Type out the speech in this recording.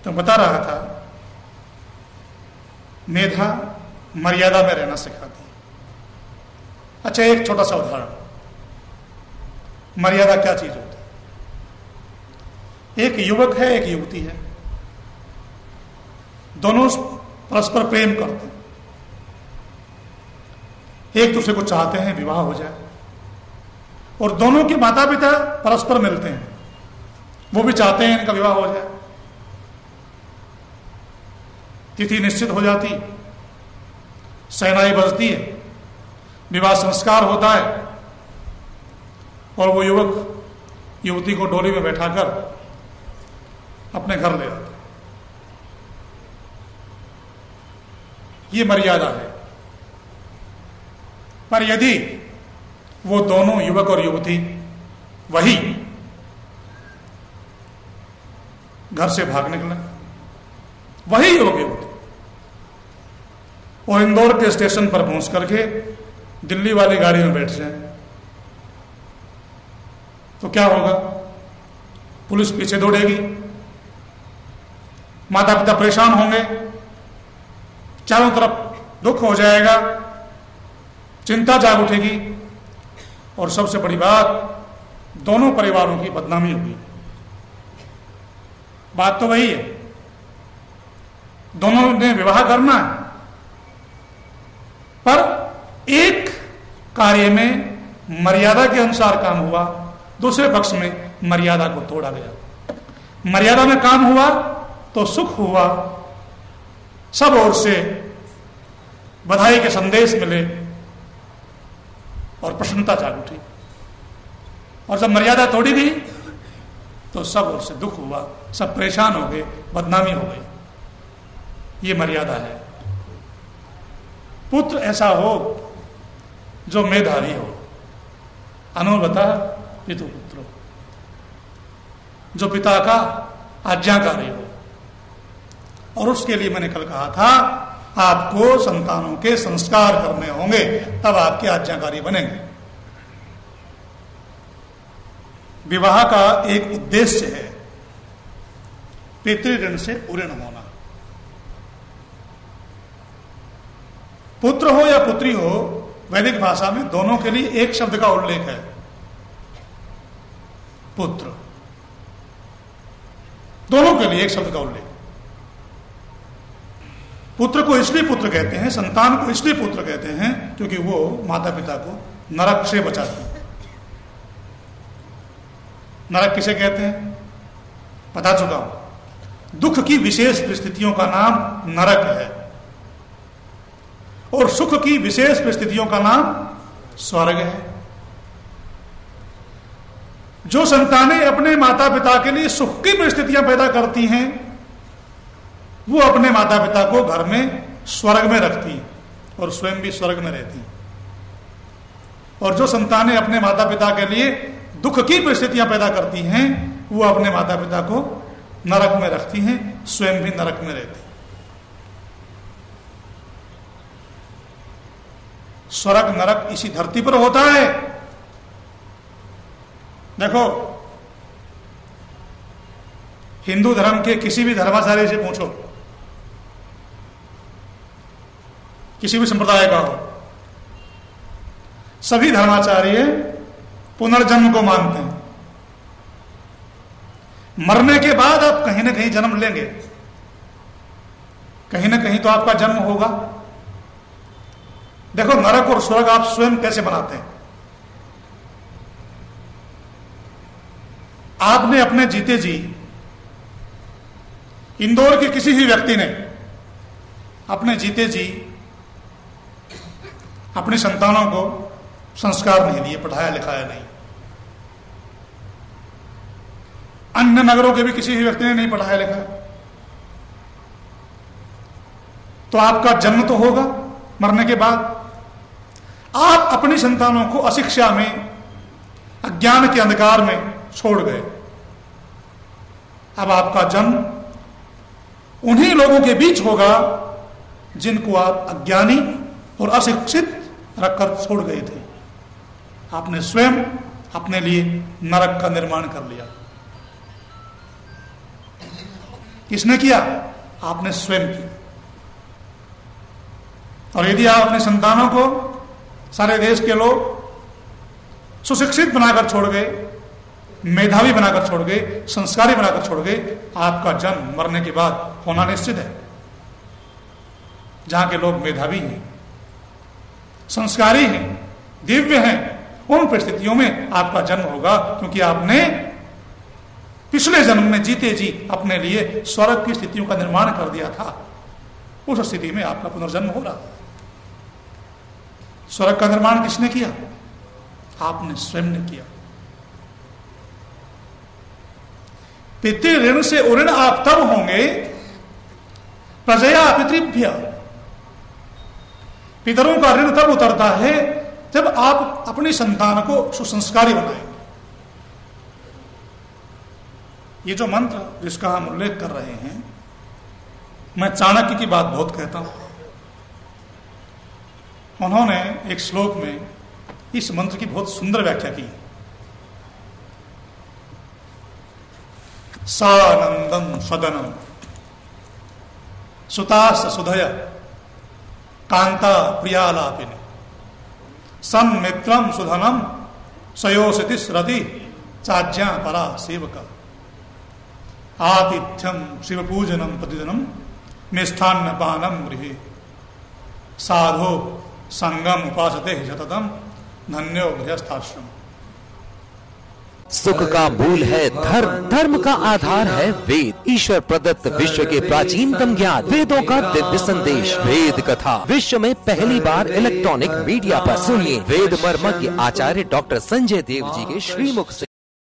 तो बता रहा था मेधा मर्यादा में रहना सिखाती है। अच्छा, एक छोटा सा उदाहरण, मर्यादा क्या चीज होती है। एक युवक है, एक युवती है, दोनों परस्पर प्रेम करते हैं, एक दूसरे को चाहते हैं विवाह हो जाए, और दोनों के माता पिता परस्पर मिलते हैं, वो भी चाहते हैं इनका विवाह हो जाए। तिथि निश्चित हो जाती, शहनाई बजती है, विवाह संस्कार होता है, और वो युवक युवती को डोली में बैठाकर अपने घर ले आता। ये मर्यादा है। पर यदि वो दोनों युवक और युवती वही घर से भाग निकले, वही युवक युवती, और इंदौर के स्टेशन पर पहुंच करके दिल्ली वाली गाड़ी में बैठ जाए, तो क्या होगा? पुलिस पीछे दौड़ेगी, माता पिता परेशान होंगे, चारों तरफ दुख हो जाएगा, चिंता जाग उठेगी, और सबसे बड़ी बात, दोनों परिवारों की बदनामी होगी। बात तो वही है, दोनों ने विवाह करना है, पर एक कार्य में मर्यादा के अनुसार काम हुआ, दूसरे पक्ष में मर्यादा को तोड़ा गया। मर्यादा में काम हुआ तो सुख हुआ, सब ओर से बधाई के संदेश मिले और प्रसन्नता जाग उठी, और जब मर्यादा तोड़ी गई तो सब ओर से दुख हुआ, सब परेशान हो गए, बदनामी हो गई। ये मर्यादा है। पुत्र ऐसा हो जो मेधावी हो, अनुबता पितु पुत्र, जो पिता का आज्ञाकारी हो। और उसके लिए मैंने कल कहा था, आपको संतानों के संस्कार करने होंगे, तब आपके आज्ञाकारी बनेंगे। विवाह का एक उद्देश्य है पितृऋण से पूर्ण होना। पुत्र हो या पुत्री हो, वैदिक भाषा में दोनों के लिए एक शब्द का उल्लेख है, पुत्र। दोनों के लिए एक शब्द का उल्लेख। पुत्र को इसलिए पुत्र कहते हैं, संतान को इसलिए पुत्र कहते हैं, क्योंकि वो माता पिता को नरक से बचाते हैं। नरक किसे कहते हैं बता चुका हूं। दुख की विशेष परिस्थितियों का नाम नरक है, और सुख की विशेष परिस्थितियों का नाम स्वर्ग है। जो संतानें अपने माता पिता के लिए सुख की परिस्थितियां पैदा करती हैं, वो अपने माता पिता को घर में स्वर्ग में रखती हैं और स्वयं भी स्वर्ग में रहती हैं। और जो संतानें अपने माता पिता के लिए दुख की परिस्थितियां पैदा करती हैं, वो अपने माता पिता को नरक में रखती हैं, स्वयं भी नरक में रहती हैं। स्वर्ग नरक इसी धरती पर होता है। देखो, हिंदू धर्म के किसी भी धर्माचार्य से पूछो, किसी भी संप्रदाय का हो, सभी धर्माचार्य पुनर्जन्म को मानते हैं। मरने के बाद आप कहीं ना कहीं जन्म लेंगे, कहीं ना कहीं तो आपका जन्म होगा। देखो, नरक और स्वर्ग आप स्वयं कैसे बनाते हैं? आपने अपने जीते जी, इंदौर के किसी भी व्यक्ति ने अपने जीते जी अपनी संतानों को संस्कार नहीं दिए, पढ़ाया लिखाया नहीं। अन्य नगरों के भी किसी भी व्यक्ति ने नहीं पढ़ाया लिखाया, तो आपका जन्म तो होगा। मरने के बाद आप अपनी संतानों को अशिक्षा में, अज्ञान के अंधकार में छोड़ गए। अब आपका जन्म उन्हीं लोगों के बीच होगा जिनको आप अज्ञानी और अशिक्षित रखकर छोड़ गए थे। आपने स्वयं अपने लिए नरक का निर्माण कर लिया। किसने किया? आपने स्वयं किया। और यदि आप अपने संतानों को, सारे देश के लोग सुशिक्षित बनाकर छोड़ गए, मेधावी बनाकर छोड़ गए, संस्कारी बनाकर छोड़ गए, आपका जन्म मरने के बाद होना निश्चित है। जहां के लोग मेधावी हैं, संस्कारी हैं, दिव्य हैं, उन परिस्थितियों में आपका जन्म होगा, क्योंकि आपने पिछले जन्म में जीते जी अपने लिए स्वर्ग की स्थितियों का निर्माण कर दिया था। उस स्थिति में आपका पुनर्जन्म हो रहा। स्वर्ग का निर्माण किसने किया? आपने स्वयं ने किया। पितृ ऋण से उऋण आप तब होंगे प्रजया पितृभ्य। पितरों का ऋण तब उतरता है जब आप अपनी संतान को सुसंस्कारी बनाएंगे। ये जो मंत्र जिसका हम उल्लेख कर रहे हैं, मैं चाणक्य की बात बहुत कहता हूं। उन्होंने एक श्लोक में इस मंत्र की बहुत सुंदर व्याख्या की। सानंदम सदनम सुतास सुधय कांता प्रियालापिनी सन्मित्रम सुधनम सयोसिति रति चाज्ञा परा सेवका आतिथ्यम शिव पूजनम प्रतिदिनम मिष्ठान्न पानम गृहे साधो संगम उपासते सततम धन्यो गृहस्थाश्रम। सुख का मूल है धर्म, धर्म का आधार है वेद। ईश्वर प्रदत्त विश्व के प्राचीनतम ज्ञान, वेदों का दिव्य संदेश, वेद कथा विश्व में पहली बार इलेक्ट्रॉनिक मीडिया पर। सुनिए वेद मर्मज्ञ आचार्य डॉक्टर संजय देव जी के श्रीमुख से